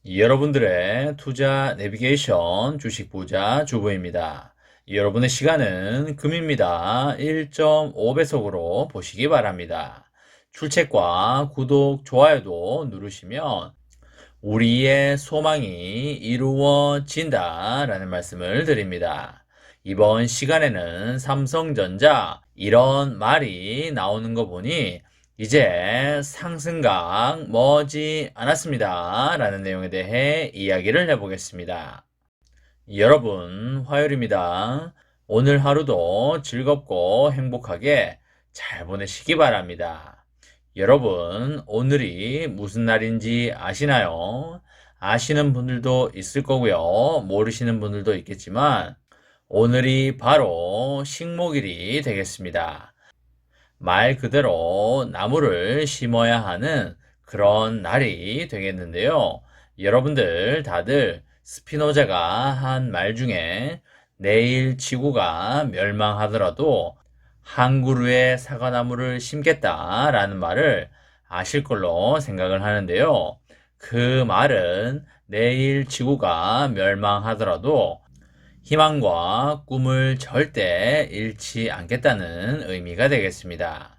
여러분들의 투자 내비게이션 주식 부자 주부입니다. 여러분의 시간은 금입니다. 1.5배속으로 보시기 바랍니다. 출첵과 구독, 좋아요도 누르시면 우리의 소망이 이루어진다 라는 말씀을 드립니다. 이번 시간에는 삼성전자 이런 말이 나오는 거 보니 이제 상승각 머지 않았습니다 라는 내용에 대해 이야기를 해보겠습니다. 여러분, 화요일입니다. 오늘 하루도 즐겁고 행복하게 잘 보내시기 바랍니다. 여러분, 오늘이 무슨 날인지 아시나요? 아시는 분들도 있을 거고요. 모르시는 분들도 있겠지만 오늘이 바로 식목일이 되겠습니다. 말 그대로 나무를 심어야 하는 그런 날이 되겠는데요. 여러분들 다들 스피노자가 한 말 중에 내일 지구가 멸망하더라도 한 그루의 사과나무를 심겠다라는 말을 아실 걸로 생각을 하는데요. 그 말은 내일 지구가 멸망하더라도 희망과 꿈을 절대 잃지 않겠다는 의미가 되겠습니다.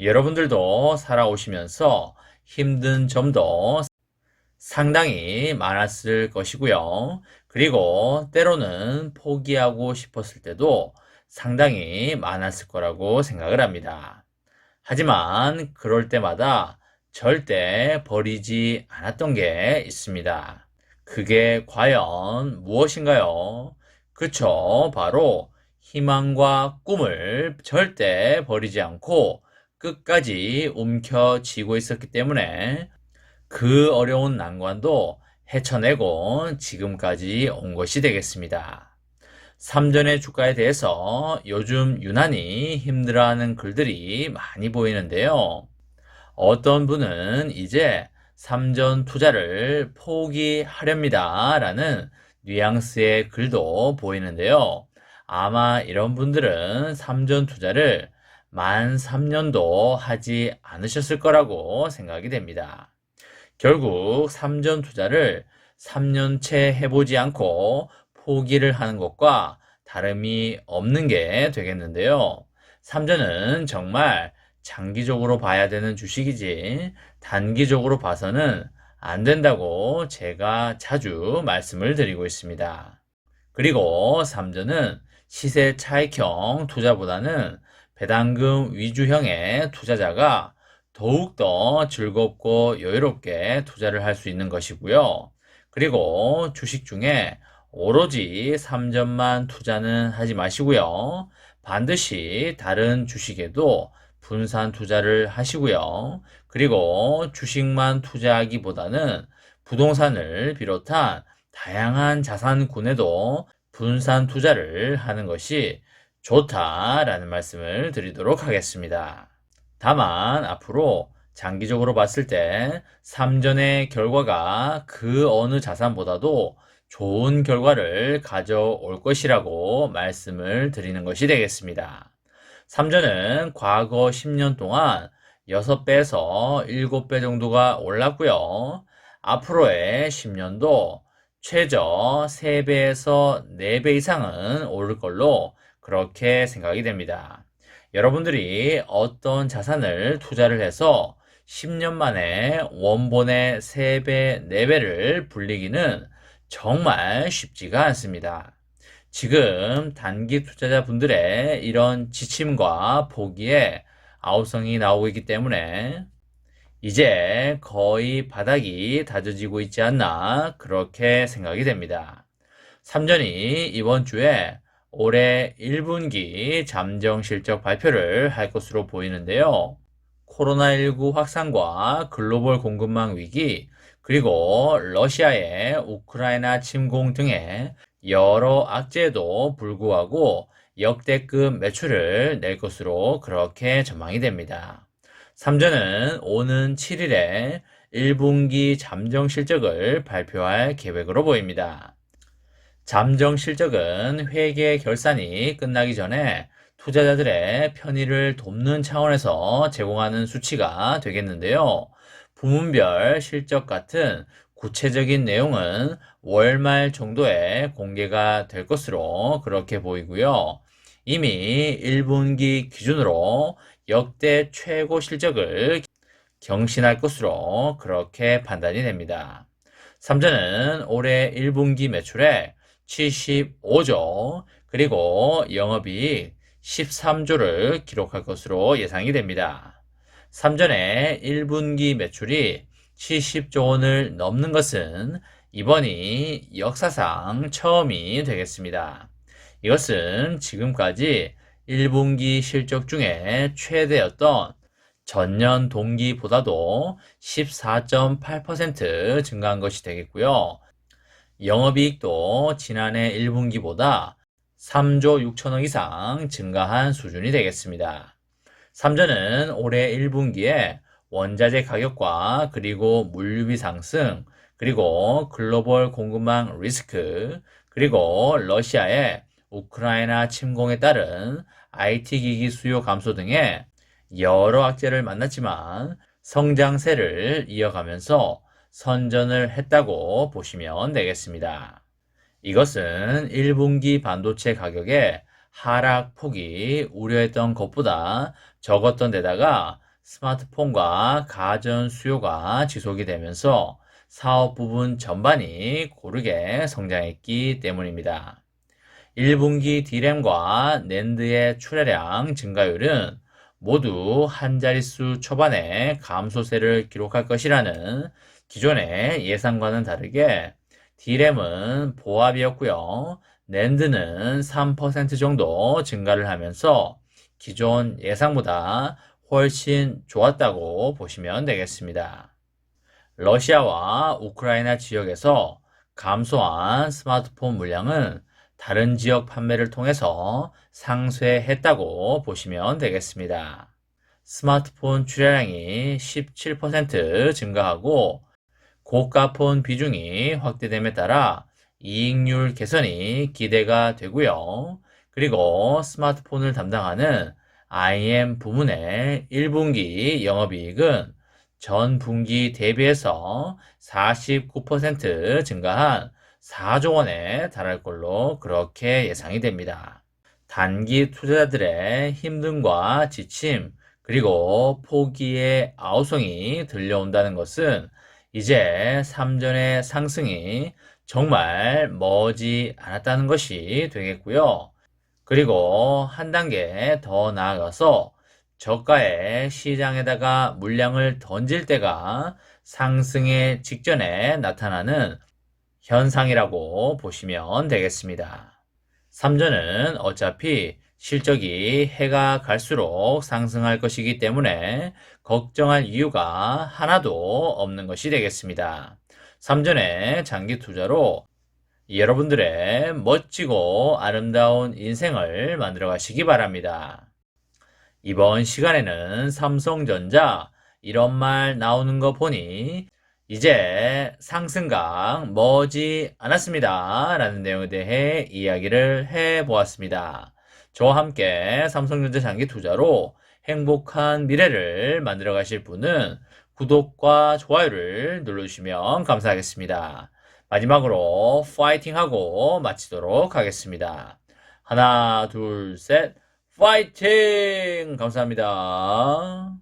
여러분들도 살아오시면서 힘든 점도 상당히 많았을 것이고요. 그리고 때로는 포기하고 싶었을 때도 상당히 많았을 거라고 생각을 합니다. 하지만 그럴 때마다 절대 버리지 않았던 게 있습니다. 그게 과연 무엇인가요? 그쵸, 바로 희망과 꿈을 절대 버리지 않고 끝까지 움켜쥐고 있었기 때문에 그 어려운 난관도 헤쳐내고 지금까지 온 것이 되겠습니다. 삼전의 주가에 대해서 요즘 유난히 힘들어하는 글들이 많이 보이는데요. 어떤 분은 이제 삼전 투자를 포기하렵니다 라는 뉘앙스의 글도 보이는데요. 아마 이런 분들은 삼전 투자를 만 3년도 하지 않으셨을 거라고 생각이 됩니다. 결국 삼전 투자를 3년째 해보지 않고 포기를 하는 것과 다름이 없는 게 되겠는데요. 삼전은 정말 장기적으로 봐야 되는 주식이지 단기적으로 봐서는 안 된다고 제가 자주 말씀을 드리고 있습니다. 그리고 삼전은 시세 차익형 투자보다는 배당금 위주형의 투자자가 더욱더 즐겁고 여유롭게 투자를 할 수 있는 것이고요. 그리고 주식 중에 오로지 삼전만 투자는 하지 마시고요. 반드시 다른 주식에도 분산 투자를 하시고요. 그리고 주식만 투자하기보다는 부동산을 비롯한 다양한 자산군에도 분산 투자를 하는 것이 좋다라는 말씀을 드리도록 하겠습니다. 다만 앞으로 장기적으로 봤을 때 삼전의 결과가 그 어느 자산보다도 좋은 결과를 가져올 것이라고 말씀을 드리는 것이 되겠습니다. 삼전은 과거 10년 동안 6배에서 7배 정도가 올랐고요. 앞으로의 10년도 최저 3배에서 4배 이상은 오를 걸로 그렇게 생각이 됩니다. 여러분들이 어떤 자산을 투자를 해서 10년 만에 원본의 3배, 4배를 불리기는 정말 쉽지가 않습니다. 지금 단기 투자자분들의 이런 지침과 포기에 아우성이 나오고 있기 때문에 이제 거의 바닥이 다져지고 있지 않나 그렇게 생각이 됩니다. 삼전이 이번 주에 올해 1분기 잠정 실적 발표를 할 것으로 보이는데요. 코로나19 확산과 글로벌 공급망 위기, 그리고 러시아의 우크라이나 침공 등의 여러 악재에도 불구하고 역대급 매출을 낼 것으로 그렇게 전망이 됩니다. 삼전은 오는 7일에 1분기 잠정 실적을 발표할 계획으로 보입니다. 잠정 실적은 회계 결산이 끝나기 전에 투자자들의 편의를 돕는 차원에서 제공하는 수치가 되겠는데요. 부문별 실적 같은 구체적인 내용은 월말 정도에 공개가 될 것으로 그렇게 보이고요. 이미 1분기 기준으로 역대 최고 실적을 경신할 것으로 그렇게 판단이 됩니다. 삼전은 올해 1분기 매출액 75조 그리고 영업이익 13조를 기록할 것으로 예상이 됩니다. 삼전의 1분기 매출이 70조 원을 넘는 것은 이번이 역사상 처음이 되겠습니다. 이것은 지금까지 1분기 실적 중에 최대였던 전년 동기보다도 14.8% 증가한 것이 되겠고요. 영업이익도 지난해 1분기보다 3조 6천억 이상 증가한 수준이 되겠습니다. 삼전은 올해 1분기에 원자재 가격과 그리고 물류비 상승, 그리고 글로벌 공급망 리스크, 그리고 러시아의 우크라이나 침공에 따른 IT 기기 수요 감소 등의 여러 악재를 만났지만 성장세를 이어가면서 선전을 했다고 보시면 되겠습니다. 이것은 1분기 반도체 가격의 하락폭이 우려했던 것보다 적었던 데다가 스마트폰과 가전 수요가 지속이 되면서 사업 부분 전반이 고르게 성장했기 때문입니다. 1분기 D램과 낸드의 출하량 증가율은 모두 한 자릿수 초반의 감소세를 기록할 것이라는 기존의 예상과는 다르게 D램은 보합이었고요. 낸드는 3% 정도 증가를 하면서 기존 예상보다 훨씬 좋았다고 보시면 되겠습니다. 러시아와 우크라이나 지역에서 감소한 스마트폰 물량은 다른 지역 판매를 통해서 상쇄했다고 보시면 되겠습니다. 스마트폰 출하량이 17% 증가하고 고가폰 비중이 확대됨에 따라 이익률 개선이 기대가 되고요. 그리고 스마트폰을 담당하는 IM 부문의 1분기 영업이익은 전 분기 대비해서 49% 증가한 4조 원에 달할 걸로 그렇게 예상이 됩니다. 단기 투자자들의 힘듦과 지침, 그리고 포기의 아우성이 들려온다는 것은 이제 3전의 상승이 정말 머지 않았다는 것이 되겠고요. 그리고 한 단계 더 나아가서 저가의 시장에다가 물량을 던질 때가 상승의 직전에 나타나는 현상이라고 보시면 되겠습니다. 삼전은 어차피 실적이 해가 갈수록 상승할 것이기 때문에 걱정할 이유가 하나도 없는 것이 되겠습니다. 삼전의 장기 투자로 여러분들의 멋지고 아름다운 인생을 만들어 가시기 바랍니다. 이번 시간에는 삼성전자 이런 말 나오는 거 보니 이제 상승각 머지 않았습니다 라는 내용에 대해 이야기를 해보았습니다. 저와 함께 삼성전자 장기 투자로 행복한 미래를 만들어 가실 분은 구독과 좋아요를 눌러주시면 감사하겠습니다. 마지막으로 파이팅하고 마치도록 하겠습니다. 하나, 둘, 셋, 파이팅! 감사합니다.